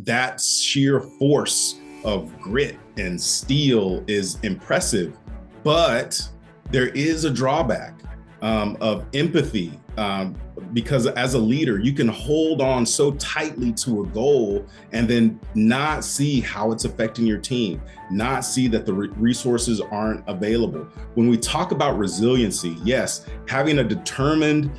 that sheer force of grit and steel is impressive, but there is a drawback of empathy, because as a leader, you can hold on so tightly to a goal and then not see how it's affecting your team, not see that the resources aren't available. When we talk about resiliency, yes, having a determined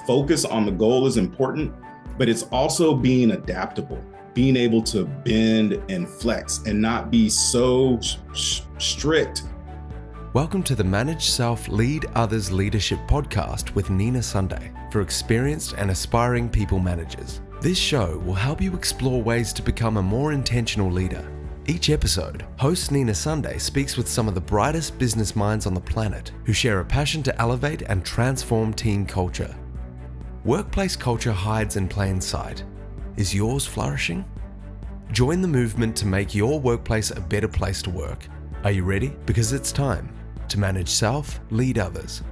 focus on the goal is important, but it's also being adaptable, being able to bend and flex and not be so strict. Welcome to the Manage Self, Lead Others Leadership podcast with Nina Sunday for experienced and aspiring people managers. This show will help you explore ways to become a more intentional leader. Each episode, host Nina Sunday speaks with some of the brightest business minds on the planet who share a passion to elevate and transform team culture. Workplace culture hides in plain sight. Is yours flourishing? Join the movement to make your workplace a better place to work. Are you ready? Because it's time to manage self, lead others.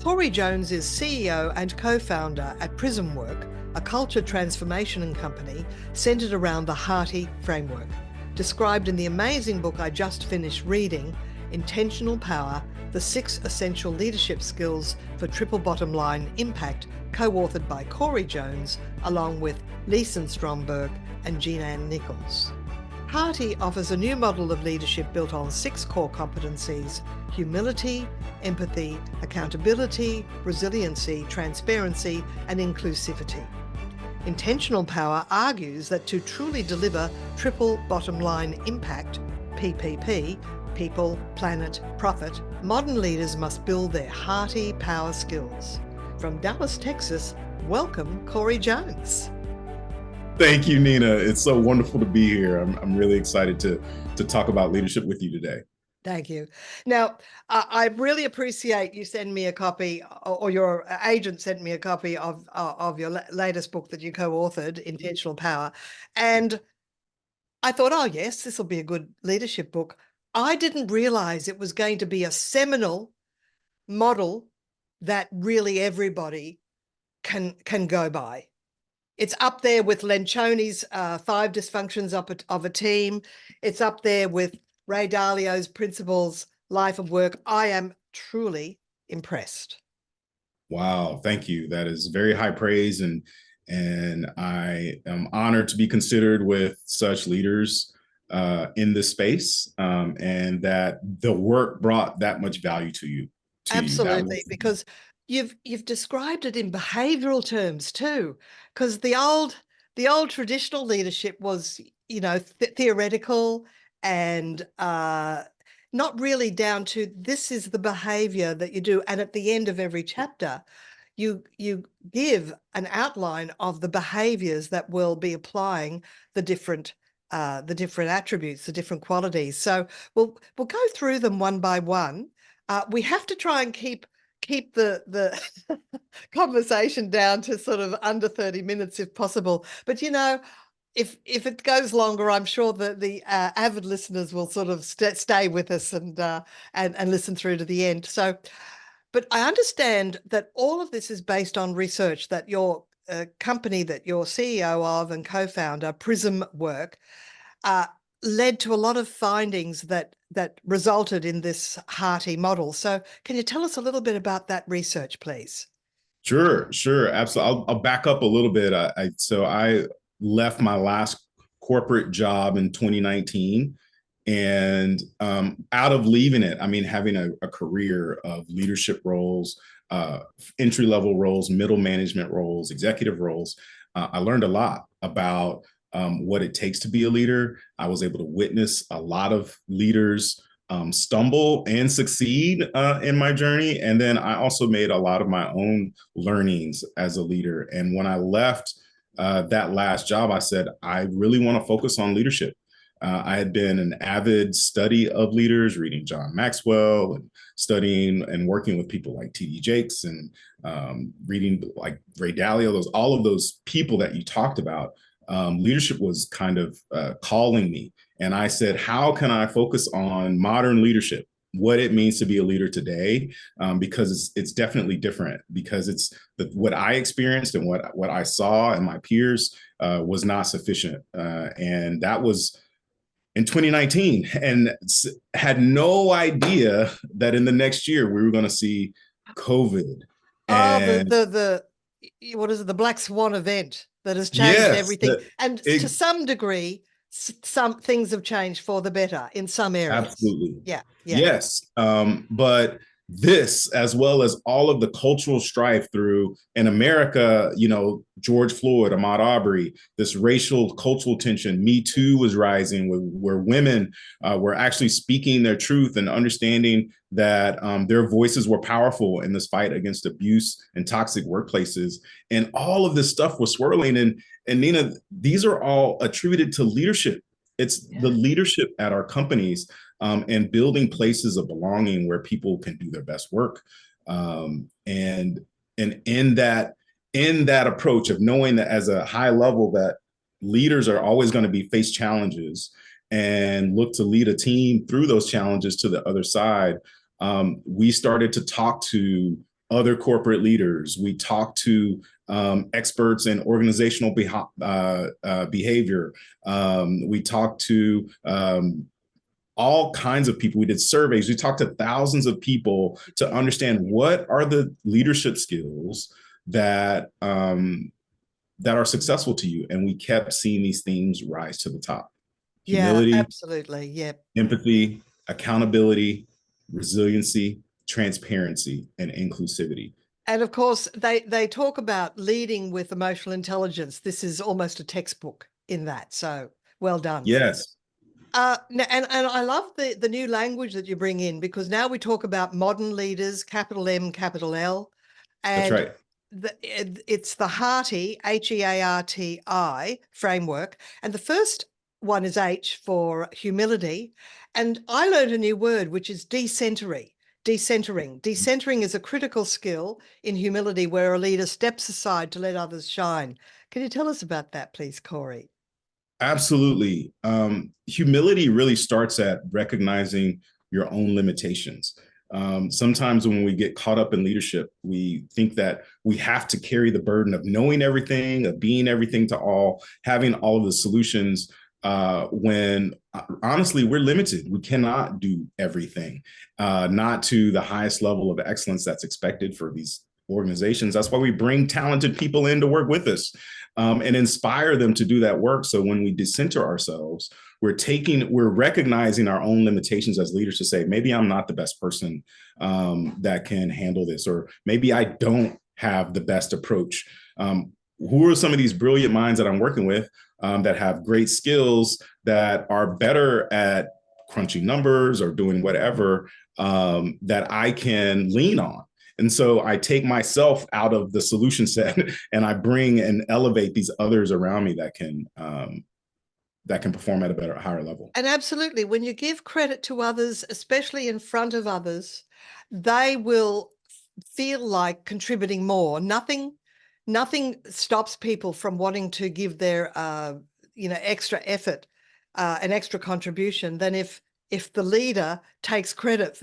Corey Jones is CEO and co-founder at Prismwork, a culture transformation company centered around the HEARTI framework, described in the amazing book I just finished reading, Intentional Power, The 6 Essential Leadership Skills for Triple Bottom Line Impact, co-authored by Corey Jones, along with Leeson Stromberg and Jean-Ann Nichols. HEARTI offers a new model of leadership built on 6 core competencies: humility, empathy, accountability, resiliency, transparency, and inclusivity. Intentional Power argues that to truly deliver triple bottom line impact, PPP, people, planet, profit, modern leaders must build their HEARTI power skills. From Dallas, Texas, welcome Corey Jones. Thank you, Nina. It's so wonderful to be here. I'm really excited to talk about leadership with you today. Thank you. Now, I really appreciate you send me a copy, or your agent sent me a copy of your latest book that you co-authored, Intentional Power. And I thought, oh yes, this will be a good leadership book. I didn't realize it was going to be a seminal model that really everybody can go by. It's up there with Lencioni's 5 dysfunctions of a team. It's up there with Ray Dalio's Principles, Life and Work. I am truly impressed. Wow, thank you. That is very high praise, and I am honored to be considered with such leaders in this space, and that the work brought that much value to you. Absolutely, because you've described it in behavioral terms too, because the old traditional leadership was, theoretical and not really down to this is the behavior that you do. And at the end of every chapter, you give an outline of the behaviors that will be applying the different attributes, the different qualities. So we'll go through them one by one. We have to try and keep the conversation down to sort of under 30 minutes if possible. But, if it goes longer, I'm sure that the avid listeners will sort of stay with us and listen through to the end. So, but I understand that all of this is based on research that your company that you're CEO of and co-founder, Prismwork, led to a lot of findings that resulted in this HEARTI model. So can you tell us a little bit about that research, please? Sure, absolutely. I'll back up a little bit. I left my last corporate job in 2019, and out of leaving it, having a career of leadership roles, entry-level roles, middle management roles, executive roles, I learned a lot about what it takes to be a leader. I was able to witness a lot of leaders stumble and succeed in my journey. And then I also made a lot of my own learnings as a leader. And when I left that last job, I said, I really want to focus on leadership. I had been an avid study of leaders, reading John Maxwell and studying and working with people like T.D. Jakes and reading like Ray Dalio, all of those people that you talked about. Leadership was kind of calling me. And I said, how can I focus on modern leadership what it means to be a leader today, because it's definitely different, because what I experienced and what I saw and my peers was not sufficient, and that was in 2019, and had no idea that in the next year we were going to see COVID. Oh, And what is it? The Black Swan event that has changed yes, everything. And to some degree, some things have changed for the better in some areas. absolutely. Yeah, yeah. Yes. But this, as well as all of the cultural strife through in America, George Floyd, Ahmaud Arbery, this racial cultural tension, Me Too was rising, where women were actually speaking their truth and understanding that their voices were powerful in this fight against abuse and toxic workplaces. And all of this stuff was swirling. And Nina, these are all attributed to leadership. It's the leadership at our companies, and building places of belonging where people can do their best work. And in that approach of knowing that as a high level that leaders are always going to be face challenges and look to lead a team through those challenges to the other side, we started to talk to other corporate leaders. We talked to experts in organizational behavior. We talked to all kinds of people. We did surveys. We talked to thousands of people to understand what are the leadership skills that that are successful to you. And we kept seeing these themes rise to the top: Yeah, humility, absolutely. Yeah. empathy, accountability, resiliency, transparency, and inclusivity. And of course, they talk about leading with emotional intelligence. This is almost a textbook in that. So well done. Yes. And I love the new language that you bring in, because now we talk about modern leaders, capital M, capital L, That's and right. it's the HEARTI, HEARTI framework. And the first one is H for humility. And I learned a new word, which is decentering. Decentering is a critical skill in humility, where a leader steps aside to let others shine. Can you tell us about that, please, Corey? Absolutely. Humility really starts at recognizing your own limitations. Sometimes when we get caught up in leadership, we think that we have to carry the burden of knowing everything, of being everything to all, having all of the solutions, when honestly, we're limited. We cannot do everything, not to the highest level of excellence that's expected for these organizations. That's why we bring talented people in to work with us, and inspire them to do that work. So when we decenter ourselves, we're recognizing our own limitations as leaders to say, maybe I'm not the best person that can handle this, or maybe I don't have the best approach. Who are some of these brilliant minds that I'm working with that have great skills, that are better at crunching numbers or doing whatever, that I can lean on? And so I take myself out of the solution set and I bring and elevate these others around me that can perform at a better, higher level. And absolutely, when you give credit to others, especially in front of others, they will feel like contributing more. Nothing stops people from wanting to give their extra effort, an extra contribution, than if the leader takes credit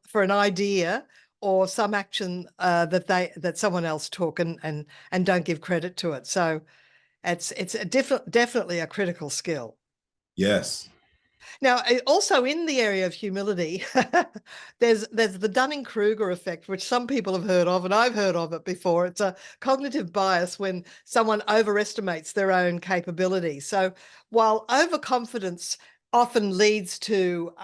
for an idea or some action that someone else took, and don't give credit to it. So it's definitely a critical skill. Yes. Now, also in the area of humility, there's the Dunning-Kruger effect, which some people have heard of, and I've heard of it before. It's a cognitive bias when someone overestimates their own capability. So while overconfidence often leads to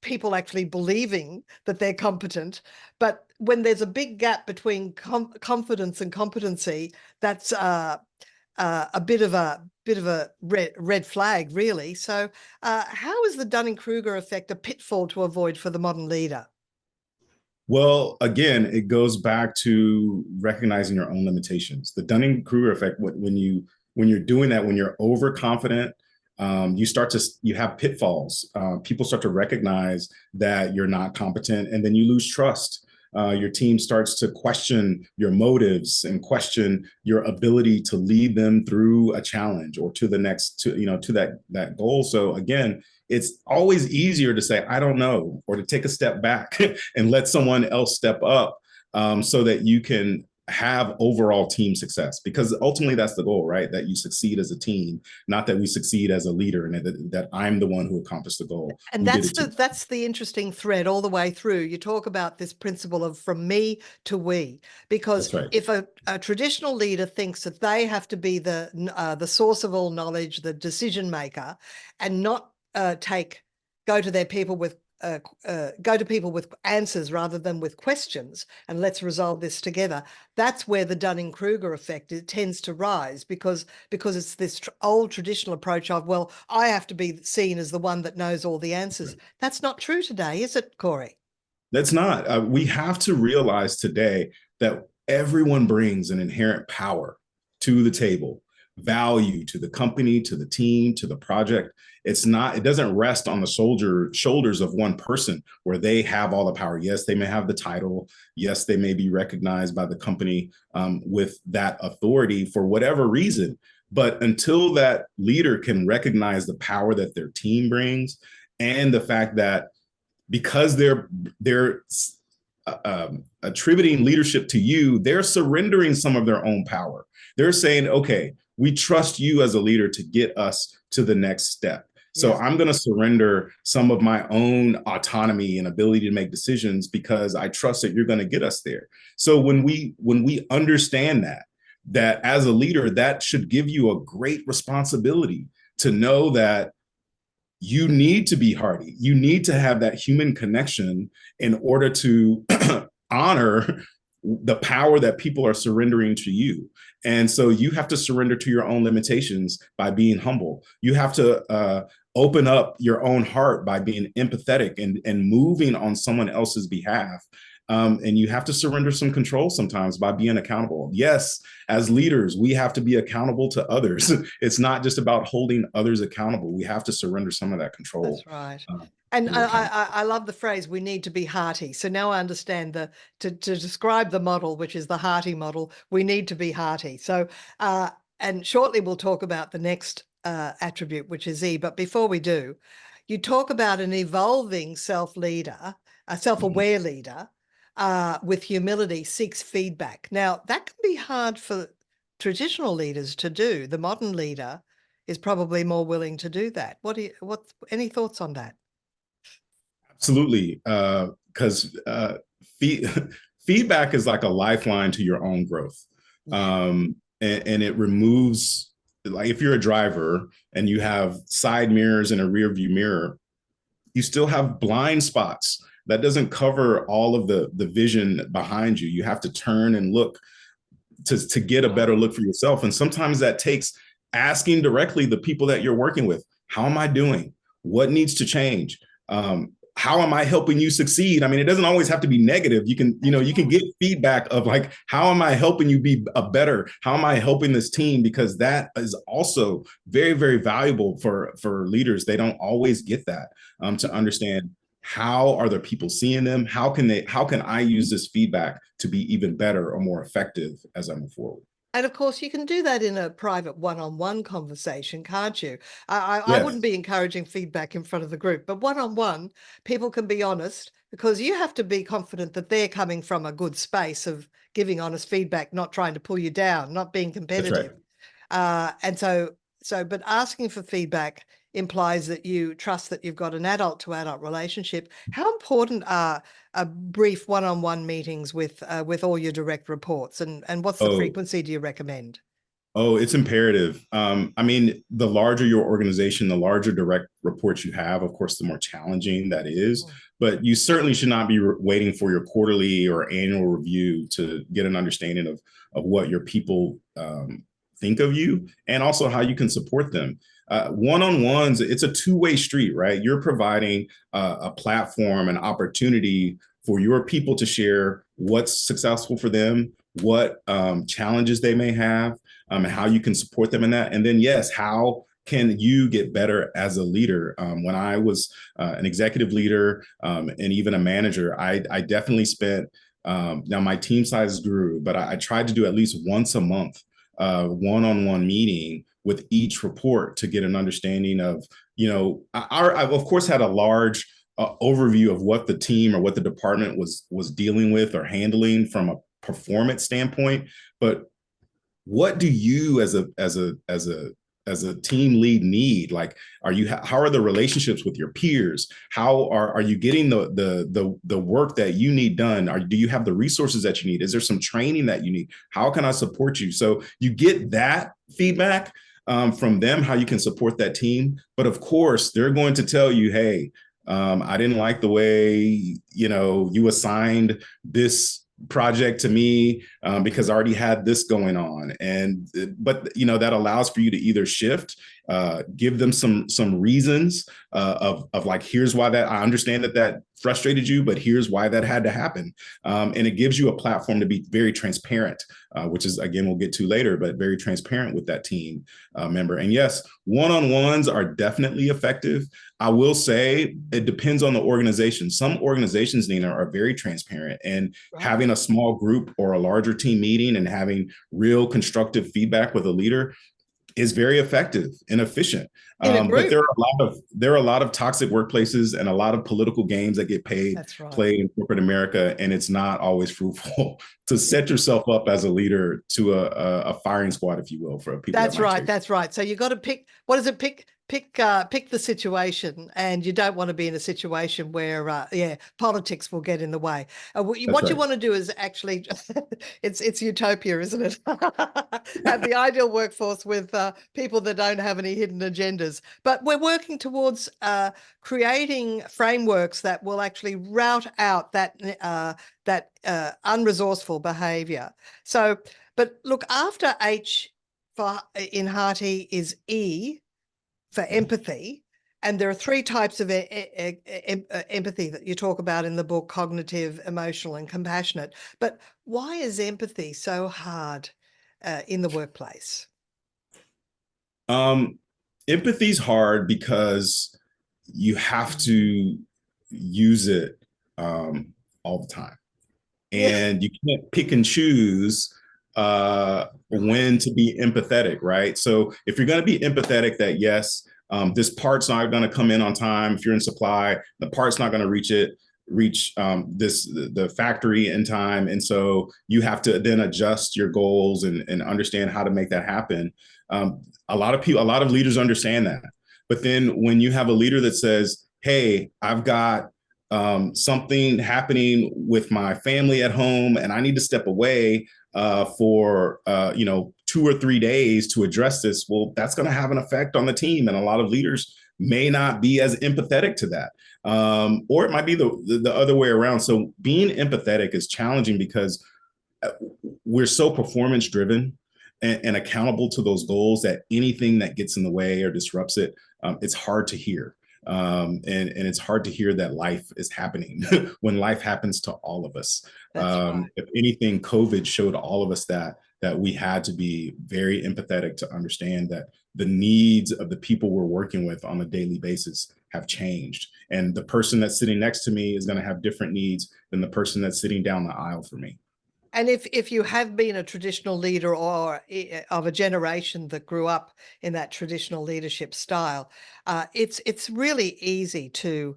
people actually believing that they're competent, but when there's a big gap between confidence and competency, that's a bit of a red flag, really. So how is the Dunning-Kruger effect a pitfall to avoid for the modern leader? Well, again, it goes back to recognizing your own limitations. The Dunning-Kruger effect, when you're doing that, when you're overconfident, you have pitfalls. People start to recognize that you're not competent, and then you lose trust. Your team starts to question your motives and question your ability to lead them through a challenge or to the next, to that goal. So again, it's always easier to say, I don't know, or to take a step back and let someone else step up, so that you can have overall team success, because ultimately that's the goal, right? That you succeed as a team, not that we succeed as a leader and that I'm the one who accomplished the goal. And that's the interesting thread all the way through. You talk about this principle of from me to we, because That's right. if a traditional leader thinks that they have to be the source of all knowledge, the decision maker, and not go to their people with go to people with answers rather than with questions, and let's resolve this together. That's where the Dunning-Kruger effect, it tends to rise, because it's this old traditional approach of, well, I have to be seen as the one that knows all the answers. That's not true today, is it, Corey? That's not. We have to realize today that everyone brings an inherent power to the table, value to the company, to the team, to the project. It doesn't rest on the shoulders of one person where they have all the power. Yes, they may have the title. Yes, they may be recognized by the company with that authority for whatever reason. But until that leader can recognize the power that their team brings, and the fact that because they're attributing leadership to you, they're surrendering some of their own power. They're saying, okay, we trust you as a leader to get us to the next step. So yes, I'm going to surrender some of my own autonomy and ability to make decisions because I trust that you're going to get us there. So when we understand that as a leader, that should give you a great responsibility to know that you need to be hearty. You need to have that human connection in order to honor the power that people are surrendering to you. And so you have to surrender to your own limitations by being humble. You have to open up your own heart by being empathetic and moving on someone else's behalf. And you have to surrender some control sometimes by being accountable. Yes, as leaders, we have to be accountable to others. It's not just about holding others accountable. We have to surrender some of that control. That's right. And I love the phrase, we need to be hearty. So now I understand to describe the model, which is the hearty model, we need to be hearty. So, and shortly we'll talk about the next attribute, which is E. But before we do, you talk about an evolving self-leader, a self-aware leader, with humility seeks feedback. Now, that can be hard for traditional leaders to do. The modern leader is probably more willing to do that. Any thoughts on that? Absolutely, because feedback is like a lifeline to your own growth, and it removes, like if you're a driver and you have side mirrors and a rear view mirror, you still have blind spots. That doesn't cover all of the vision behind you. You have to turn and look to get a better look for yourself. And sometimes that takes asking directly the people that you're working with, how am I doing? What needs to change? How am I helping you succeed? I mean, it doesn't always have to be negative. You can get feedback of like, how am I helping you be a better? How am I helping this team? Because that is also very, very valuable for leaders. They don't always get that, to understand how are the people seeing them? How can I use this feedback to be even better or more effective as I move forward? And of course, you can do that in a private one-on-one conversation, can't you? I wouldn't be encouraging feedback in front of the group, but one-on-one, people can be honest, because you have to be confident that they're coming from a good space of giving honest feedback, not trying to pull you down, not being competitive. Right. But asking for feedback implies that you trust that you've got an adult to adult relationship. How important are brief one-on-one meetings with all your direct reports, and what's the frequency do you recommend? Oh, it's imperative. I mean, the larger your organization, the larger direct reports you have, of course, the more challenging that is. But you certainly should not be waiting for your quarterly or annual review to get an understanding of what your people think of you, and also how you can support them. One-on-ones, it's a two-way street, right? You're providing a platform, an opportunity for your people to share what's successful for them, what challenges they may have, and how you can support them in that. And then, yes, how can you get better as a leader? When I was an executive leader and even a manager, I definitely spent Now my team size grew, but I tried to do at least once a month, one-on-one meeting with each report to get an understanding of, I've of course had a large overview of what the team or what the department was dealing with or handling from a performance standpoint, but what do you as a team lead need? Like, how are the relationships with your peers? How are you getting the work that you need done? Do you have the resources that you need? Is there some training that you need? How can I support you? So you get that feedback from them, how you can support that team. But of course, they're going to tell you, hey, I didn't like the way, you assigned this project to me because I already had this going on. But that allows for you to either shift, give them some reasons of like, here's why that I understand that frustrated you, but here's why that had to happen. And it gives you a platform to be very transparent, which is, again, we'll get to later, but very transparent with that team member. And yes, one-on-ones are definitely effective. I will say it depends on the organization. Some organizations, Nina, are very transparent, and having a small group or a larger team meeting and having real constructive feedback with a leader is very effective and efficient. But there are a lot of toxic workplaces and a lot of political games that get played in corporate America, and it's not always fruitful to set yourself up as a leader to a firing squad, if you will, for people. That's right. That's right. So you got to pick. What is it? Pick the situation, and you don't want to be in a situation where politics will get in the way. What you want to do is actually it's utopia, isn't it? Have the ideal workforce with people that don't have any hidden agendas. But we're working towards creating frameworks that will actually route out that unresourceful behavior. So, but look, after H in HEARTI is E for empathy. And there are three types of empathy that you talk about in the book: cognitive, emotional, and compassionate. But why is empathy so hard in the workplace? Empathy's hard because you have to use it all the time. And you can't pick and choose when to be empathetic, right? So if you're going to be empathetic that, yes, this part's not going to come in on time. If you're in supply, the part's not going to reach the factory in time. And so you have to then adjust your goals and understand how to make that happen. A lot of leaders understand that. But then when you have a leader that says, hey, I've got something happening with my family at home, and I need to step away for 2 or 3 days to address this. Well, that's going to have an effect on the team, and a lot of leaders may not be as empathetic to that, or it might be the other way around. So being empathetic is challenging because we're so performance driven and accountable to those goals that anything that gets in the way or disrupts it, it's hard to hear. And it's hard to hear that life is happening when life happens to all of us. Right. If anything, COVID showed all of us that we had to be very empathetic to understand that the needs of the people we're working with on a daily basis have changed. And the person that's sitting next to me is going to have different needs than the person that's sitting down the aisle for me. And if you have been a traditional leader or of a generation that grew up in that traditional leadership style, it's really easy to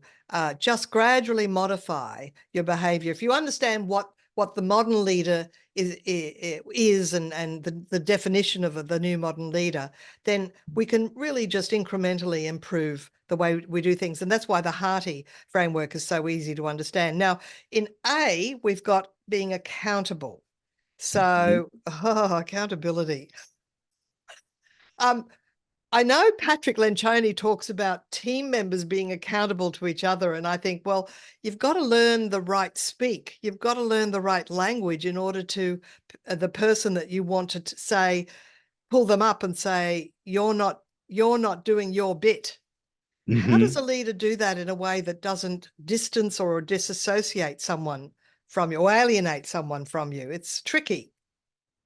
just gradually modify your behavior. If you understand what the modern leader is and the definition of the new modern leader, then we can really just incrementally improve the way we do things. And that's why the HEARTI framework is so easy to understand. Now, in A, we've got being accountable. So, accountability. I know Patrick Lencioni talks about team members being accountable to each other. And I think, well, you've got to learn the right speak. You've got to learn the right language in order to the person that you want to say, pull them up and say, you're not doing your bit. How does a leader do that in a way that doesn't distance or disassociate someone from you or alienate someone from you? It's tricky.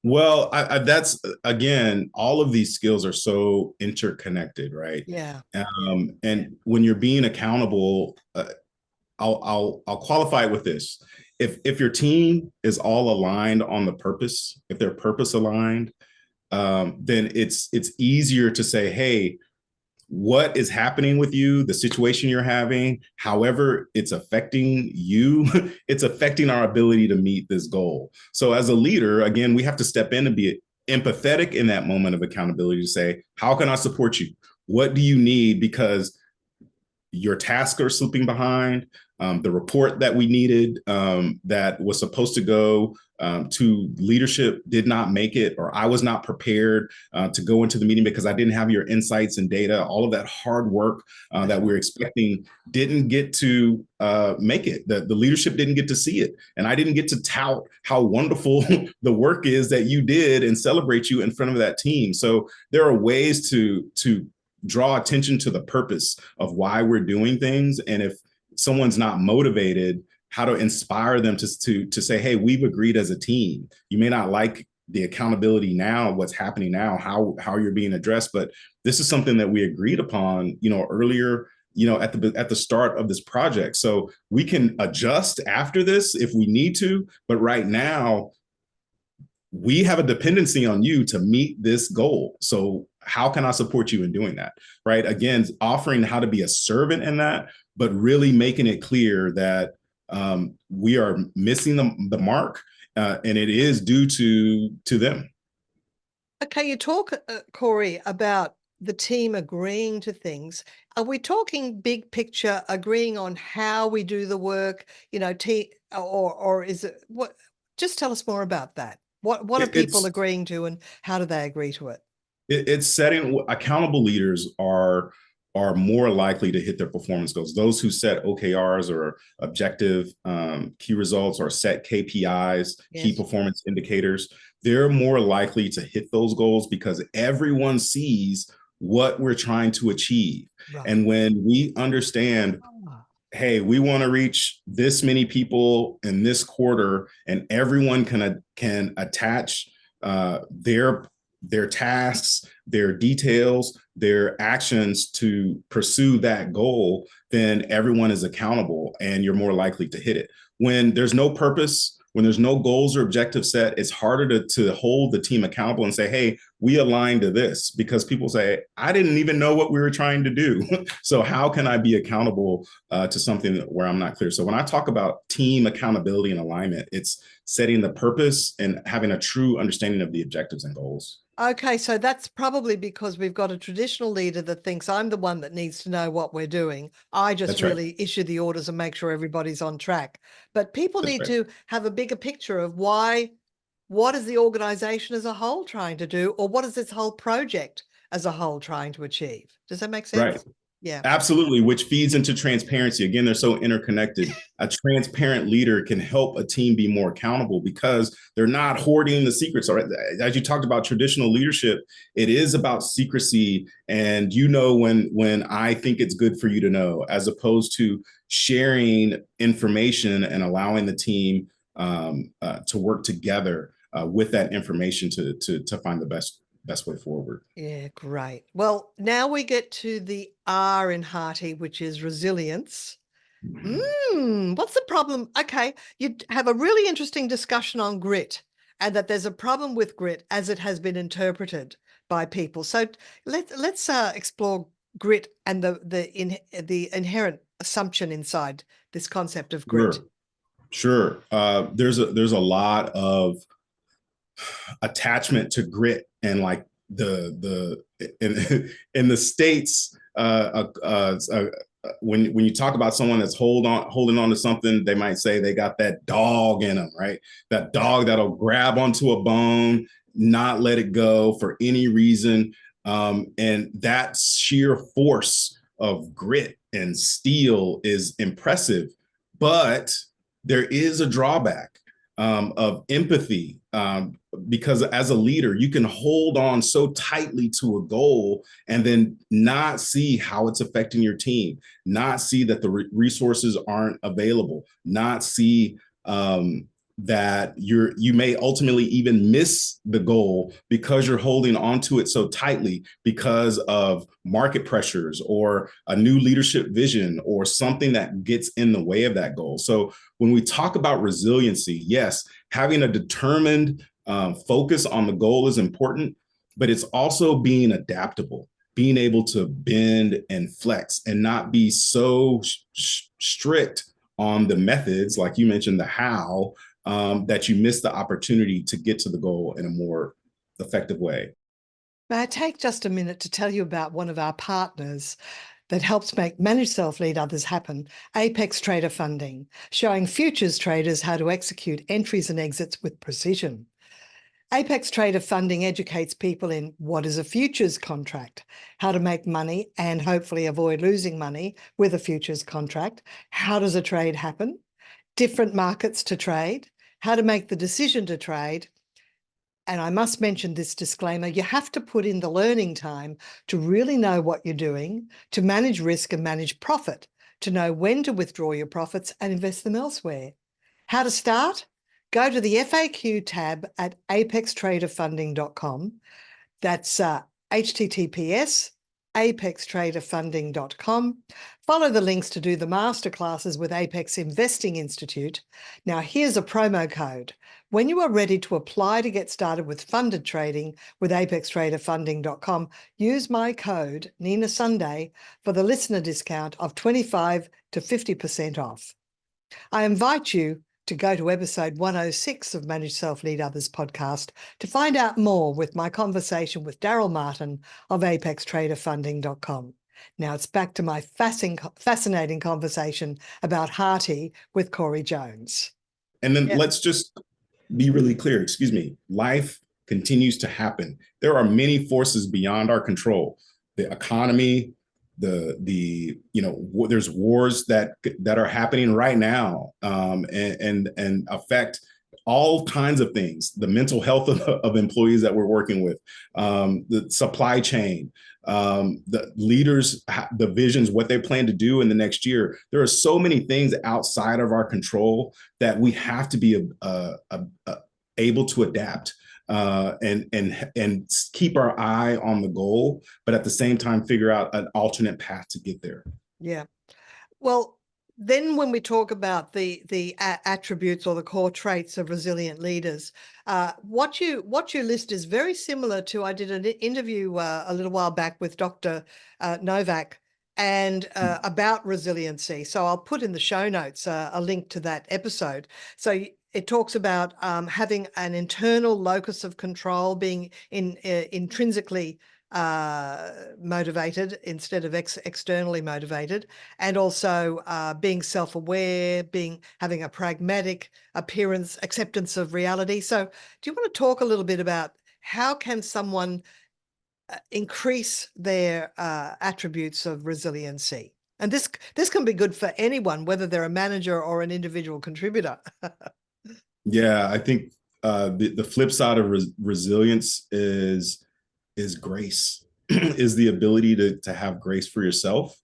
Well, that's, again, all of these skills are so interconnected, right? Yeah. And when you're being accountable, I'll qualify it with this. if your team is all aligned on the purpose, if they're purpose aligned, then it's easier to say, hey, what is happening with you, the situation you're having, however it's affecting you, it's affecting our ability to meet this goal. So as a leader, again, we have to step in and be empathetic in that moment of accountability to say, how can I support you? What do you need? Because your tasks are slipping behind. The report that we needed that was supposed to go to leadership did not make it, or I was not prepared to go into the meeting because I didn't have your insights and data. All of that hard work that we're expecting didn't get to make it. The leadership didn't get to see it. And I didn't get to tout how wonderful the work is that you did and celebrate you in front of that team. So there are ways to draw attention to the purpose of why we're doing things. And if someone's not motivated, how to inspire them to say, hey, we've agreed as a team. You may not like the accountability now, what's happening now, how you're being addressed, but this is something that we agreed upon, earlier, at the start of this project. So we can adjust after this if we need to, but right now we have a dependency on you to meet this goal. So how can I support you in doing that? Right. Again, offering how to be a servant in that, but really making it clear that we are missing the mark, and it is due to them. Okay, you talk, Corey, about the team agreeing to things. Are we talking big picture, agreeing on how we do the work? Or is it what? Just tell us more about that. What are people agreeing to, and how do they agree to it? It's setting accountable leaders are more likely to hit their performance goals. Those who set OKRs or objective key results or set KPIs, yes, key performance indicators, they're more likely to hit those goals because everyone sees what we're trying to achieve. Right. And when we understand, hey, we want to reach this many people in this quarter, and everyone can attach their tasks, their details, their actions to pursue that goal, then everyone is accountable and you're more likely to hit it. When there's no purpose, when there's no goals or objectives set, it's harder to hold the team accountable and say, hey, we align to this, because people say, I didn't even know what we were trying to do. So how can I be accountable to something where I'm not clear? So when I talk about team accountability and alignment, it's setting the purpose and having a true understanding of the objectives and goals. Okay, so that's probably because we've got a traditional leader that thinks I'm the one that needs to know what we're doing. I just really issue the orders and make sure everybody's on track. But people need to have a bigger picture of what is the organization as a whole trying to do, or what is this whole project as a whole trying to achieve? Does that make sense? Right. Yeah, absolutely, which feeds into transparency. Again, they're so interconnected. A transparent leader can help a team be more accountable because they're not hoarding the secrets. All right. As you talked about traditional leadership, it is about secrecy. And when I think it's good for you to know, as opposed to sharing information and allowing the team to work together with that information to find the best way forward. Yeah, great. Well, now we get to the R in HEARTI, which is resilience. What's the problem? Okay, you have a really interesting discussion on grit, and that there's a problem with grit as it has been interpreted by people. So let's explore grit and the inherent assumption inside this concept of grit. Sure. There's a lot of attachment to grit, and like in the States, when you talk about someone that's holding on to something, they might say they got that dog in them, right? That dog that'll grab onto a bone, not let it go for any reason. And that sheer force of grit and steel is impressive, but there is a drawback of empathy, because as a leader, you can hold on so tightly to a goal and then not see how it's affecting your team, not see that the resources aren't available, not see that you may ultimately even miss the goal because you're holding onto it so tightly because of market pressures or a new leadership vision or something that gets in the way of that goal. So when we talk about resiliency, yes, having a determined focus on the goal is important, but it's also being adaptable, being able to bend and flex and not be so strict on the methods, like you mentioned, the how, that you miss the opportunity to get to the goal in a more effective way. May I take just a minute to tell you about one of our partners that helps make Manage Self Lead Others happen, Apex Trader Funding, showing futures traders how to execute entries and exits with precision. Apex Trader Funding educates people in what is a futures contract, how to make money and hopefully avoid losing money with a futures contract, how does a trade happen, different markets to trade, how to make the decision to trade. And I must mention this disclaimer, you have to put in the learning time to really know what you're doing, to manage risk and manage profit, to know when to withdraw your profits and invest them elsewhere. How to start? Go to the FAQ tab at apextraderfunding.com. That's https apextraderfunding.com. Follow the links to do the masterclasses with Apex Investing Institute. Now, here's a promo code. When you are ready to apply to get started with funded trading with apextraderfunding.com, use my code Nina Sunday for the listener discount of 25 to 50% off. I invite you to go to episode 106 of Manage Self Lead Others podcast to find out more with my conversation with Daryl Martin of apextraderfunding.com. Now it's back to my fascinating conversation about HEARTI with Corey Jones. And then let's just be really clear, excuse me, life continues to happen. There are many forces beyond our control. The economy, there's wars that are happening right now, and affect all kinds of things, the mental health of employees that we're working with, the supply chain, the leaders, the visions, what they plan to do in the next year. There are so many things outside of our control that we have to be able to adapt, and keep our eye on the goal, but at the same time figure out an alternate path to get there. Yeah. Well, then when we talk about the attributes or the core traits of resilient leaders, what you list is very similar to, I did an interview a little while back with Dr. Novak and about resiliency. So I'll put in the show notes a link to that episode. So it talks about having an internal locus of control, being intrinsically motivated instead of externally motivated, and also being self-aware, having a pragmatic acceptance of reality. So do you want to talk a little bit about how can someone increase their attributes of resiliency? And this can be good for anyone, whether they're a manager or an individual contributor. Yeah, I think the flip side of resilience is grace, is the ability to have grace for yourself,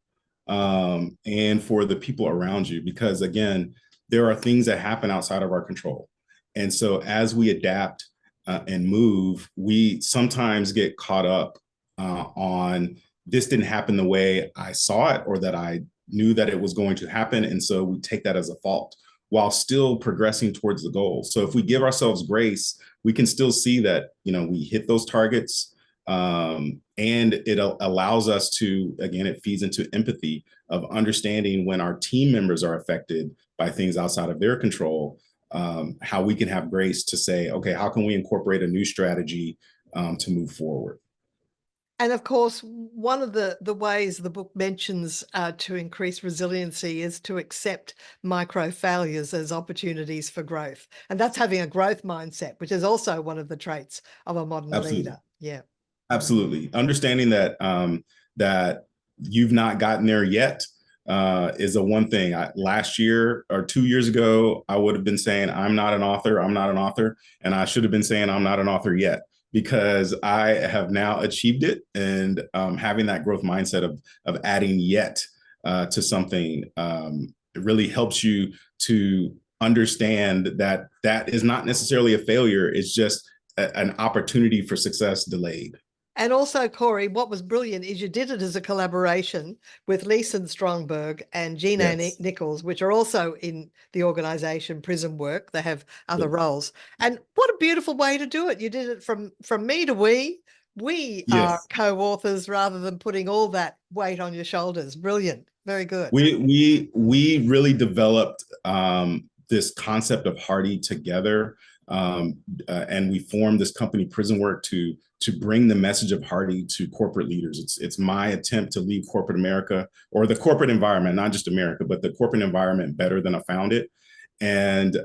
and for the people around you, because again, there are things that happen outside of our control. And so as we adapt and move, we sometimes get caught up on this didn't happen the way I saw it or that I knew that it was going to happen. And so we take that as a fault while still progressing towards the goal. So if we give ourselves grace, we can still see that, we hit those targets. And it allows us to, again, it feeds into empathy of understanding when our team members are affected by things outside of their control, how we can have grace to say, okay, how can we incorporate a new strategy to move forward? And of course, one of the ways the book mentions to increase resiliency is to accept micro failures as opportunities for growth. And that's having a growth mindset, which is also one of the traits of a modern leader. Yeah. Absolutely. Understanding that that you've not gotten there yet is a one thing. Last year or 2 years ago, I would have been saying, I'm not an author. I'm not an author. And I should have been saying, I'm not an author yet, because I have now achieved it. And having that growth mindset of adding yet to something, it really helps you to understand that that is not necessarily a failure. It's just an opportunity for success delayed. And also, Corey, what was brilliant is you did it as a collaboration with Leeson Strongberg and Jean Ann Yes. Nichols, which are also in the organisation Prism Work. They have other Yes. roles. And what a beautiful way to do it. You did it from me to we. We are Yes. co-authors rather than putting all that weight on your shoulders. Brilliant. Very good. We really developed this concept of HEARTI together, and we formed this company Prison Work to bring the message of HEARTI to corporate leaders. It's my attempt to leave corporate America, or the corporate environment, not just America, but the corporate environment, better than I found it. And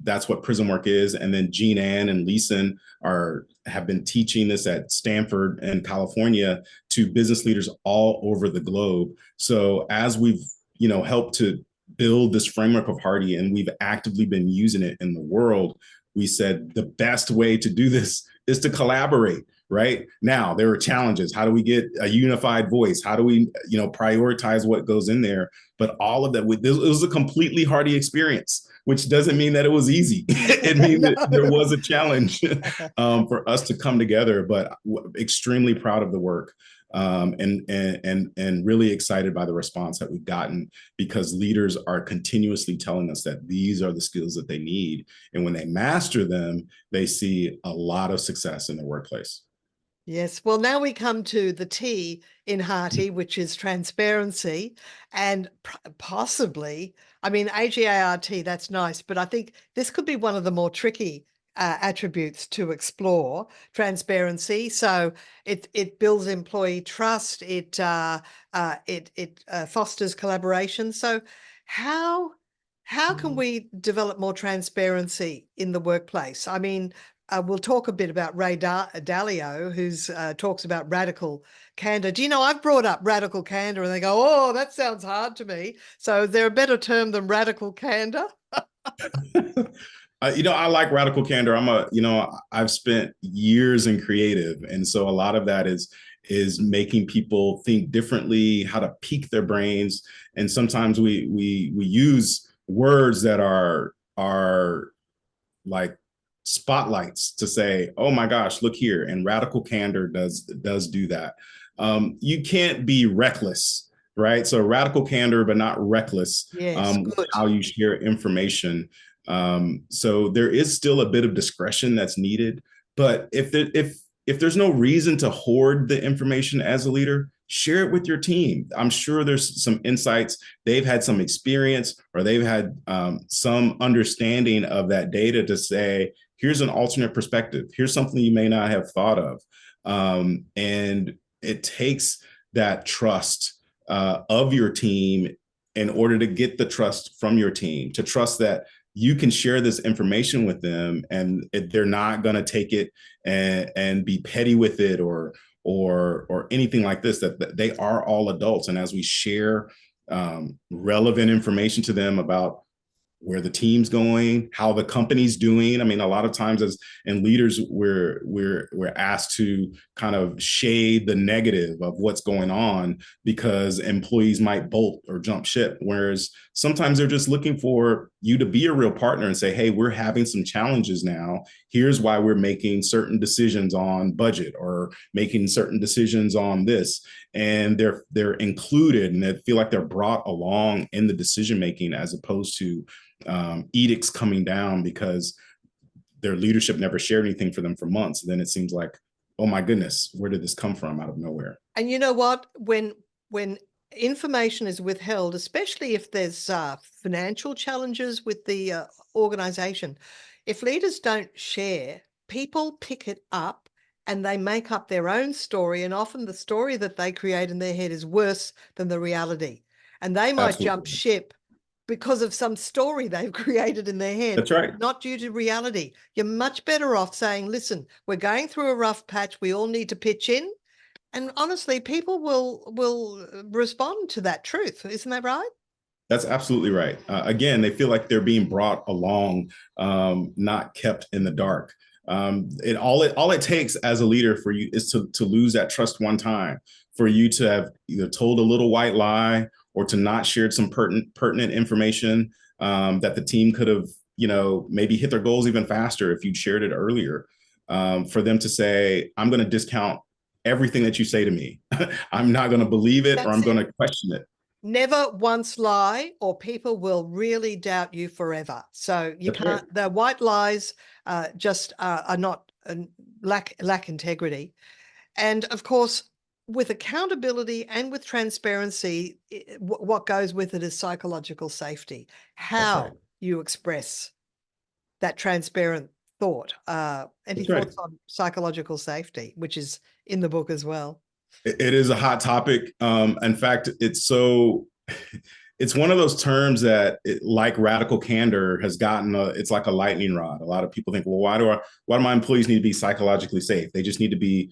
that's what Prison Work is. And then Jean Ann and Leeson have been teaching this at Stanford and California to business leaders all over the globe. So as we've helped to build this framework of HEARTI, and we've actively been using it in the world, we said the best way to do this is to collaborate. Right now, there are challenges. How do we get a unified voice? How do we, prioritize what goes in there? But all of that, it was a completely HEARTI experience, which doesn't mean that it was easy. It means No. that there was a challenge for us to come together. But extremely proud of the work, and really excited by the response that we've gotten, because leaders are continuously telling us that these are the skills that they need, and when they master them, they see a lot of success in the workplace. Yes. Well, now we come to the T in HEARTI, which is transparency, and possibly, I mean, AGART, that's nice, but I think this could be one of the more tricky attributes to explore, transparency. So it builds employee trust. It fosters collaboration. So how can we develop more transparency in the workplace? I mean, we'll talk a bit about Ray Dalio, who's talks about radical candor. Do you know, I've brought up radical candor and they go, oh, that sounds hard to me. So is there a better term than radical candor? I like radical candor. I've spent years in creative. And so a lot of that is making people think differently, how to pique their brains. And sometimes we use words that are like spotlights to say, oh my gosh, look here. And radical candor does do that. You can't be reckless, right? So radical candor, but not reckless, Yes, good. how you share information. So there is still a bit of discretion that's needed. But if there's no reason to hoard the information as a leader, share it with your team. I'm sure there's some insights. They've had some experience, or they've had some understanding of that data to say, here's an alternate perspective. Here's something you may not have thought of. And it takes that trust of your team in order to get the trust from your team, to trust that you can share this information with them, and they're not going to take it and be petty with it or anything like this, that they are all adults. And as we share relevant information to them about where the team's going, how the company's doing. I mean, a lot of times as leaders, we're asked to kind of shade the negative of what's going on because employees might bolt or jump ship. Whereas sometimes they're just looking for you to be a real partner and say, hey, we're having some challenges now. Here's why we're making certain decisions on budget or making certain decisions on this. And they're included and they feel like they're brought along in the decision making, as opposed to edicts coming down because their leadership never shared anything for them for months. And then it seems like, oh my goodness, where did this come from out of nowhere? And you know what? When information is withheld, especially if there's financial challenges with the organization, if leaders don't share, people pick it up and they make up their own story. And often the story that they create in their head is worse than the reality. And they might jump ship because of some story they've created in their head. That's right. Not due to reality. You're much better off saying, listen, we're going through a rough patch. We all need to pitch in. And honestly, people will respond to that truth. Isn't that right? That's absolutely right. Again, they feel like they're being brought along, not kept in the dark. All it takes as a leader for you is to lose that trust one time, for you to have either told a little white lie or to not share some pertinent information. that the team could have, maybe hit their goals even faster if you'd shared it earlier. For them to say, I'm going to discount everything that you say to me. I'm not going to believe it, or I'm going to question it. Never once lie, or people will really doubt you forever. So you That's can't, right. the white lies just are not, lack integrity. And of course, with accountability and with transparency, what goes with it is psychological safety, That's right. how you express that transparent thought. Any That's right. thoughts on psychological safety, which is in the book as well? It is a hot topic. In fact, it's one of those terms that, like radical candor, has gotten it's like a lightning rod. A lot of people think, well, why do my employees need to be psychologically safe? They just need to be,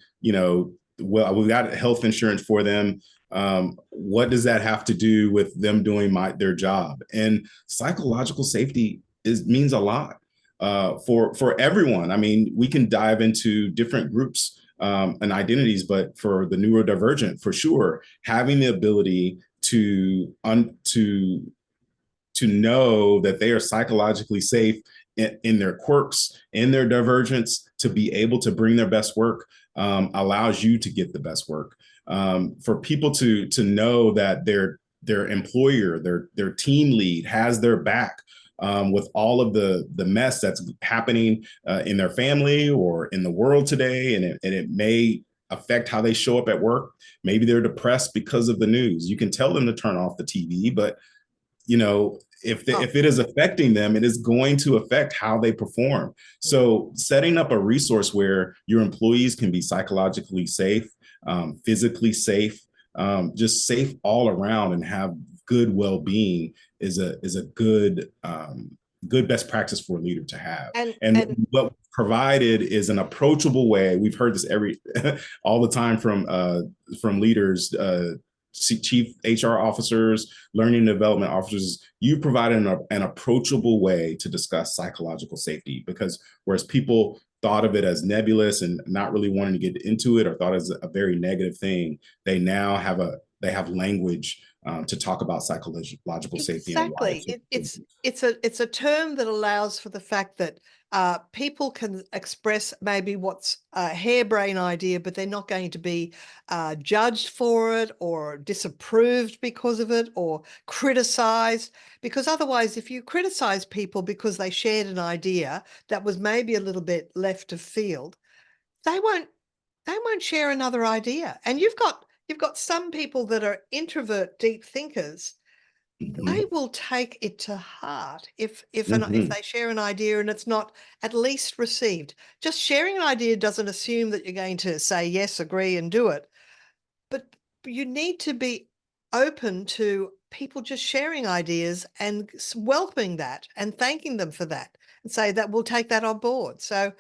well, we've got health insurance for them. What does that have to do with them doing their job? And psychological safety means a lot for everyone. I mean, we can dive into different groups and identities, but for the neurodivergent, for sure, having the ability to know that they are psychologically safe in their quirks, in their divergence, to be able to bring their best work, allows you to get the best work. For people to know that their employer, their team lead has their back, with all of the mess that's happening in their family or in the world today, and it may affect how they show up at work. Maybe they're depressed because of the news. You can tell them to turn off the TV, but if it is affecting them, it is going to affect how they perform. So setting up a resource where your employees can be psychologically safe, physically safe, just safe all around, and have good well-being is a good best practice for a leader to have. And what provided is an approachable way. We've heard this all the time from leaders, chief HR officers, learning and development officers. You provided an approachable way to discuss psychological safety, because whereas people thought of it as nebulous and not really wanting to get into it, or thought as a very negative thing, they now have language to talk about psychological safety. Exactly. It's a term that allows for the fact that people can express maybe what's a harebrained idea, but they're not going to be judged for it, or disapproved because of it, or criticized. Because otherwise, if you criticize people because they shared an idea that was maybe a little bit left of field, they won't share another idea. And you've got some people that are introvert deep thinkers. They will take it to heart if they share an idea and it's not at least received. Just sharing an idea doesn't assume that you're going to say yes, agree, and do it. But you need to be open to people just sharing ideas and welcoming that and thanking them for that, and say that we'll take that on board. So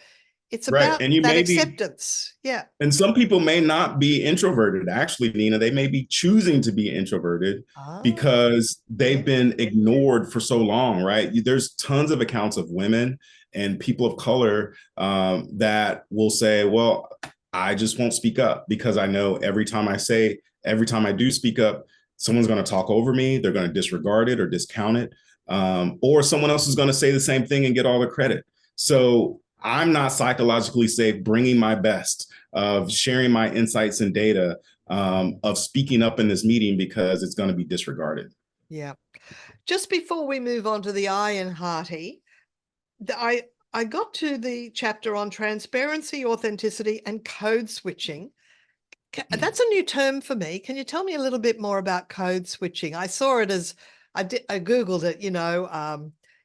it's Right. about And you that may be acceptance. Yeah. And some people may not be introverted. Actually, Nina, they may be choosing to be introverted because they've been ignored for so long, right? There's tons of accounts of women and people of color that will say, well, I just won't speak up because I know every time I do speak up, someone's going to talk over me. They're going to disregard it or discount it. Or someone else is going to say the same thing and get all the credit. So I'm not psychologically safe bringing my best, of sharing my insights and data, of speaking up in this meeting, because it's going to be disregarded. Yeah. Just before we move on to the I in HEARTI, I got to the chapter on transparency, authenticity, and code switching. That's a new term for me. Can you tell me a little bit more about code switching? I saw it as I Googled it,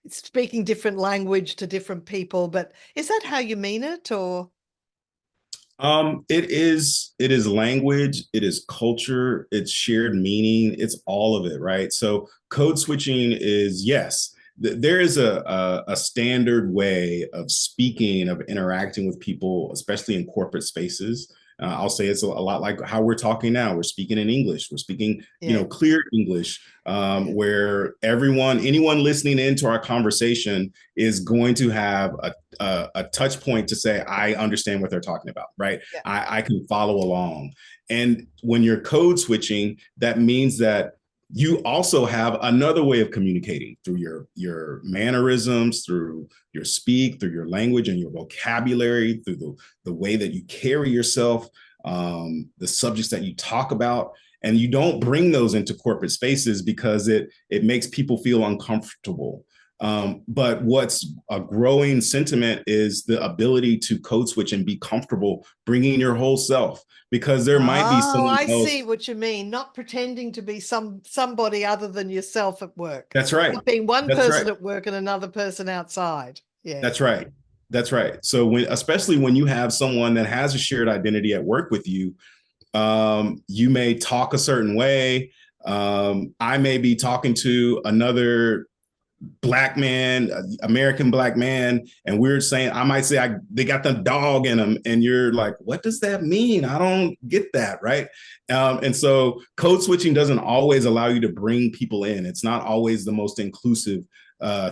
it's speaking different language to different people, but is that how you mean it, or? It is language, it is culture, it's shared meaning, it's all of it, right? So code switching is, yes, there is a standard way of speaking, of interacting with people, especially in corporate spaces. I'll say it's a lot like how we're talking now. We're speaking in English. We're speaking, clear English, where anyone listening into our conversation is going to have a touch point to say, I understand what they're talking about, right? Yeah. I can follow along. And when you're code switching, that means that you also have another way of communicating through your mannerisms, through your speak, through your language and your vocabulary, through the way that you carry yourself, the subjects that you talk about. And you don't bring those into corporate spaces because it makes people feel uncomfortable. But what's a growing sentiment is the ability to code switch and be comfortable bringing your whole self, because there might be Oh, someone I else. see what you mean. Not pretending to be somebody other than yourself at work. That's right. Not being one That's person right. at work and another person outside. Yeah. That's right. That's right. So especially when you have someone that has a shared identity at work with you, you may talk a certain way. I may be talking to another Black man, American Black man, and we're saying, I might say, they got the dog in them, and you're like, what does that mean? I don't get that, right? And so code switching doesn't always allow you to bring people in. It's not always the most inclusive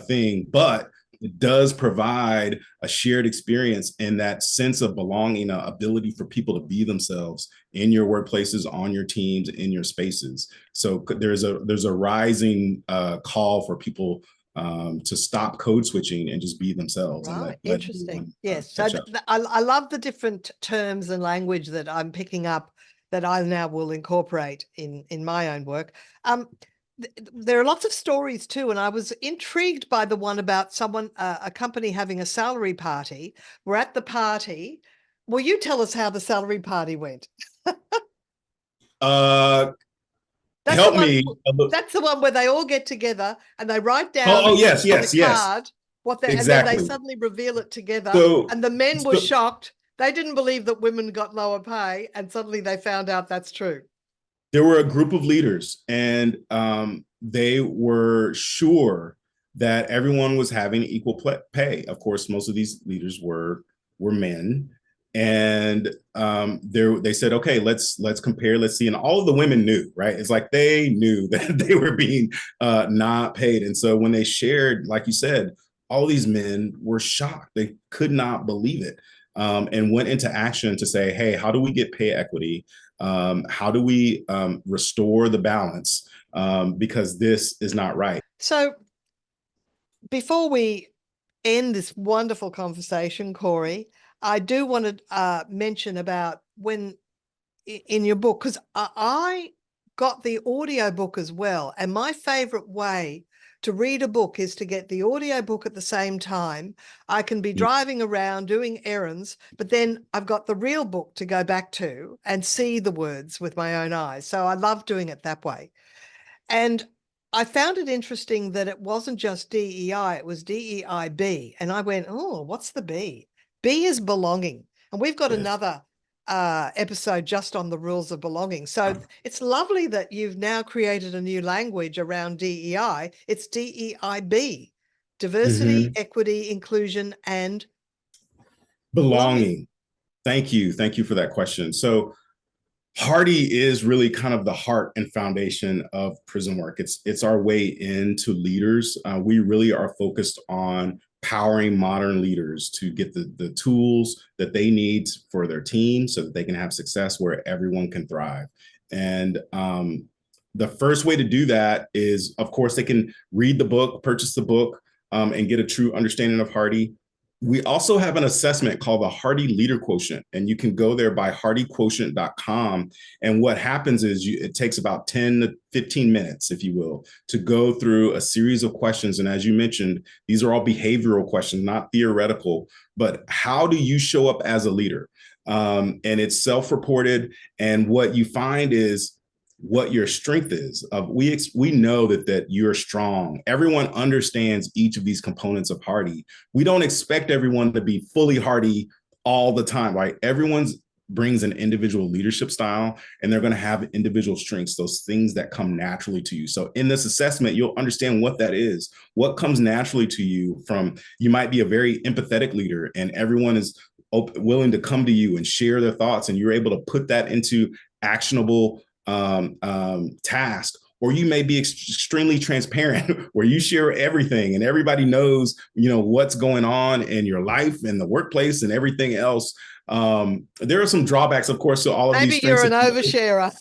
thing, but it does provide a shared experience and that sense of belonging, ability for people to be themselves in your workplaces, on your teams, in your spaces. So there's a rising call for people to stop code switching and just be themselves and Right. let Interesting. everyone Yes. So catch up. I love the different terms and language that I'm picking up that I now will incorporate in my own work. There are lots of stories too, and I was intrigued by the one about a company having a salary party. We're at the party. Will you tell us how the salary party went? Uh, That's the Help one. me. That's the one where they all get together and they write down Oh, yes, on a yes, yes, card and then they exactly. suddenly reveal it together. So, And the men were so shocked. They didn't believe that women got lower pay, and suddenly they found out that's true. there were a group of leaders, and they were sure that everyone was having equal pay. Of course, most of these leaders were men, and they said, "Okay, let's compare, let's see." And all of the women knew, right? It's like they knew that they were being not paid, and so when they shared, like you said, all these men were shocked; they could not believe it, and went into action to say, "Hey, how do we get pay equity? How do we restore the balance? Because this is not right." So before we end this wonderful conversation, Corey, I do want to mention about when in your book, because I got the audio book as well. And my favorite way to read a book is to get the audio book at the same time. I can be driving around doing errands, but then I've got the real book to go back to and see the words with my own eyes. So I love doing it that way. And I found it interesting that it wasn't just DEI, it was DEIB. And I went, oh, what's the B? B is belonging. And we've got another episode just on the rules of belonging. So it's lovely that you've now created a new language around DEI. It's DEIB, diversity, equity, inclusion, and Belonging. Thank you. Thank you for that question. So HEARTI is really kind of the heart and foundation of prison work. It's our way into leaders. We really are focused on powering modern leaders to get the tools that they need for their team so that they can have success where everyone can thrive. And the first way to do that is, of course, they can read the book, purchase the book, and get a true understanding of HEARTI. We also have an assessment called the HEARTI Leader Quotient, and you can go there by heartiquotient.com. And what happens is it takes about 10 to 15 minutes, if you will, to go through a series of questions. And as you mentioned, these are all behavioral questions, not theoretical, but how do you show up as a leader? And it's self-reported. And what you find is what your strength is. We know that you're strong. Everyone understands each of these components of HEARTI. We don't expect everyone to be fully HEARTI all the time, right? Everyone's brings an individual leadership style, and they're going to have individual strengths, those things that come naturally to you. So in this assessment, you'll understand what that is, what comes naturally to you. From, you might be a very empathetic leader and everyone is willing to come to you and share their thoughts, and you're able to put that into actionable task. Or you may be extremely transparent where you share everything and everybody knows, what's going on in your life and the workplace and everything else. There are some drawbacks, of course, to all of these Maybe strengths. you're an oversharer.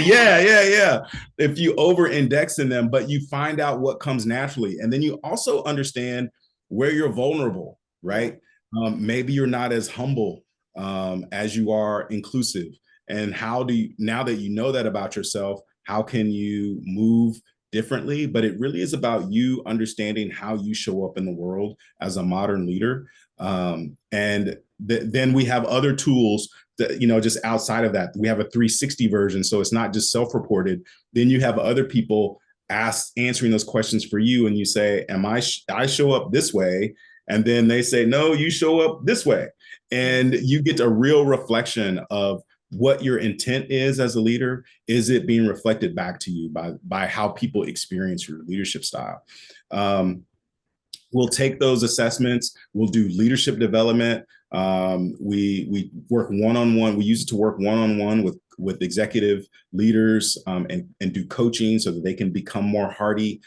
Yeah. If you over index in them, but you find out what comes naturally. And then you also understand where you're vulnerable, right? Maybe you're not as humble as you are inclusive. And how do you, now that you know that about yourself, how can you move differently? But it really is about you understanding how you show up in the world as a modern leader. And then we have other tools that, just outside of that. We have a 360 version. So it's not just self-reported. Then you have other people answering those questions for you. And you say, I show up this way. And then they say, no, you show up this way. And you get a real reflection of what your intent is as a leader. Is it being reflected back to you by how people experience your leadership style? We'll take those assessments. We'll do leadership development. We work one-on-one. We use it to work one-on-one with executive leaders and do coaching so that they can become more HEARTI.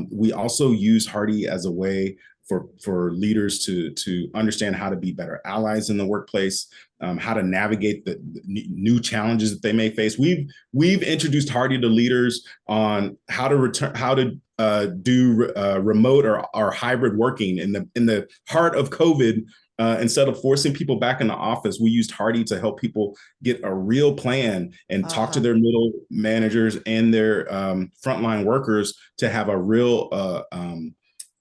We also use HEARTI as a way for leaders to understand how to be better allies in the workplace, how to navigate the new challenges that they may face. We've introduced HEARTI to leaders on how to do remote or hybrid working in the heart of COVID. Instead of forcing people back in the office, we used HEARTI to help people get a real plan and talk to their middle managers and their frontline workers to have a real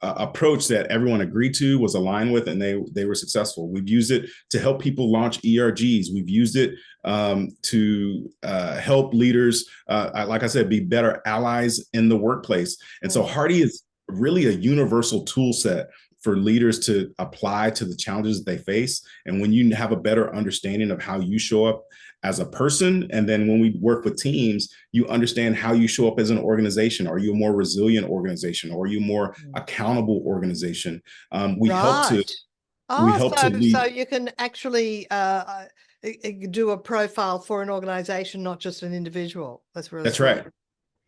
approach that everyone agreed to, was aligned with, and they were successful. We've used it to help people launch ERGs. We've used it to help leaders, like I said, be better allies in the workplace. And so HEARTI is really a universal tool set for leaders to apply to the challenges that they face. And when you have a better understanding of how you show up as a person, and then when we work with teams, you understand how you show up as an organization. Are you a more resilient organization? Or are you a more accountable organization? We help to lead. So you can actually do a profile for an organization, not just an individual. That's right.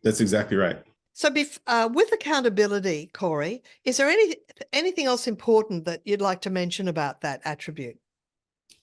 That's exactly right. So with accountability, Corey, is there anything else important that you'd like to mention about that attribute?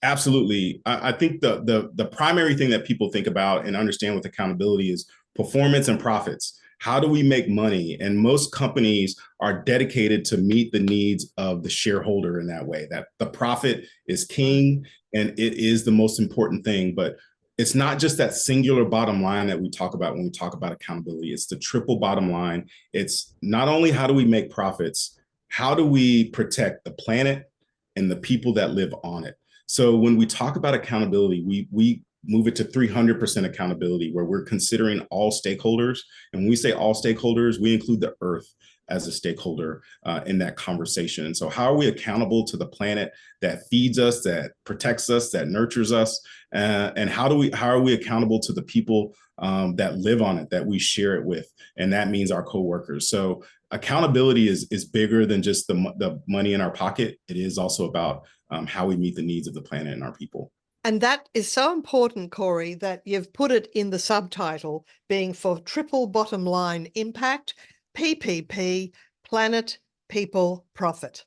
Absolutely. I think the primary thing that people think about and understand with accountability is performance and profits. How do we make money? And most companies are dedicated to meet the needs of the shareholder in that way, that the profit is king and it is the most important thing. But it's not just that singular bottom line that we talk about when we talk about accountability. It's the triple bottom line. It's not only how do we make profits, how do we protect the planet and the people that live on it? So when we talk about accountability, we move it to 300% accountability, where we're considering all stakeholders. And when we say all stakeholders, we include the earth as a stakeholder in that conversation. And so how are we accountable to the planet that feeds us, that protects us, that nurtures us? And how are we accountable to the people that live on it, that we share it with? And that means our coworkers. So accountability is bigger than just the money in our pocket. It is also about how we meet the needs of the planet and our people. And that is so important, Corey, that you've put it in the subtitle being for triple bottom line impact, PPP, planet, people, profit.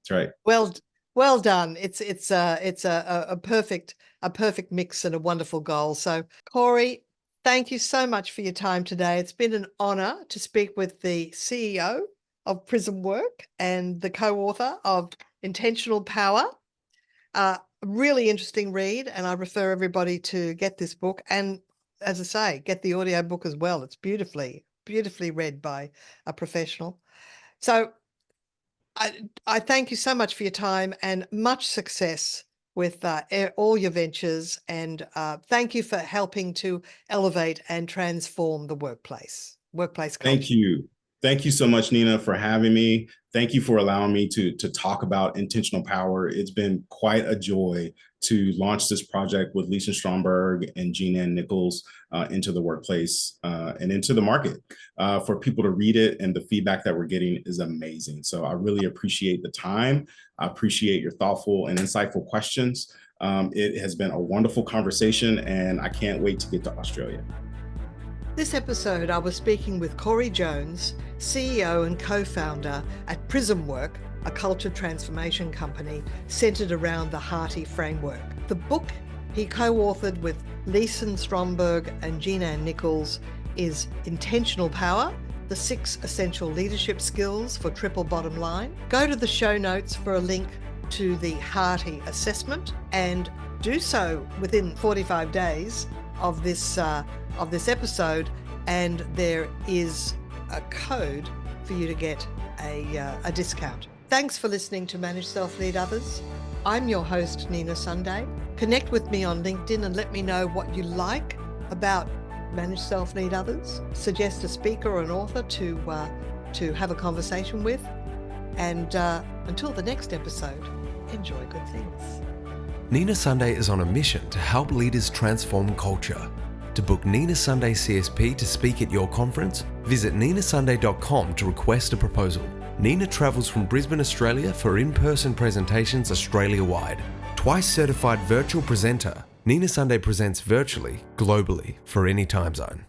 That's right. Well done. It's a perfect mix and a wonderful goal. So, Corey, thank you so much for your time today. It's been an honor to speak with the CEO of Prism Work and the co-author of Intentional Power. Really interesting read, and I refer everybody to get this book, and as I say, get the audio book as well. It's beautifully read by a professional. So I thank you so much for your time and much success with all your ventures, and thank you for helping to elevate and transform the workplace culture. Thank you. Thank you so much, Nina, for having me. Thank you for allowing me to talk about intentional power. It's been quite a joy to launch this project with Lisa Stromberg and Jean Ann Nichols into the workplace and into the market. For people to read it, and the feedback that we're getting is amazing. So I really appreciate the time. I appreciate your thoughtful and insightful questions. It has been a wonderful conversation, and I can't wait to get to Australia. This episode, I was speaking with Corey Jones, CEO and co-founder at Prism Work, a culture transformation company centered around the HEARTI framework. The book he co-authored with Leeson Stromberg and Jean-Ann Nichols is Intentional Power: The 6 Essential Leadership Skills for Triple Bottom Line. Go to the show notes for a link to the HEARTI assessment, and do so within 45 days of this episode, and there is a code for you to get a discount. Thanks for listening to Manage Self Lead Others. I'm your host, Nina Sunday. Connect with me on LinkedIn and let me know what you like about Manage Self Lead Others. Suggest a speaker or an author to have a conversation with. And until the next episode, enjoy good things. Nina Sunday is on a mission to help leaders transform culture. To book Nina Sunday CSP to speak at your conference, visit ninasunday.com to request a proposal. Nina travels from Brisbane, Australia for in-person presentations Australia-wide. Twice certified virtual presenter, Nina Sunday presents virtually, globally, for any time zone.